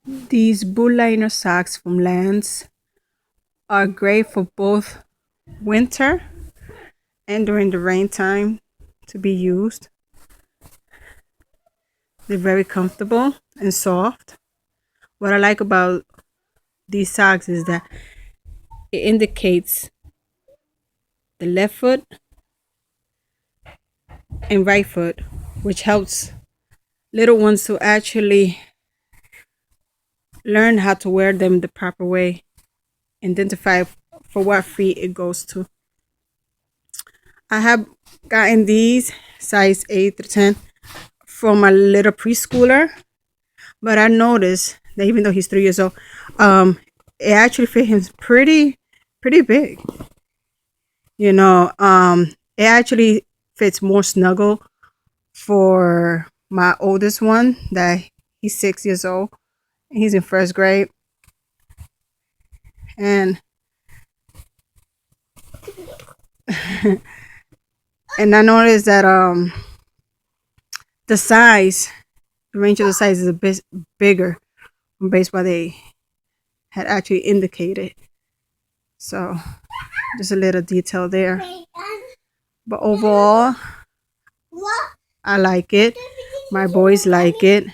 These boot liner socks from Lance are great for both winter and during the rain time to be used. They're very comfortable and soft. What I like about these socks is that it indicates the left foot and right foot, which helps little ones to actually learn how to wear them the proper way, identify for what feet it goes to. I have gotten these size 8 to 10 from a little preschooler, but I noticed that even though he's 3 years old, it actually fit him pretty big. It actually fits more snuggle for my oldest one that he's 6 years old. He's in first grade, and and I noticed that the size, the range of the size is a bit bigger based what they had actually indicated. So just a little detail there. But overall, I like it. My boys like it.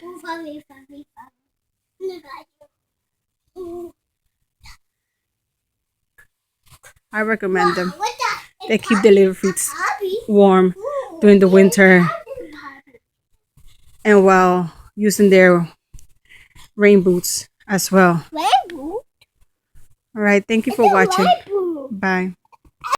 I recommend them. They keep the little feet warm during the winter and while using their rain boots as well. All right, thank you for watching. Bye.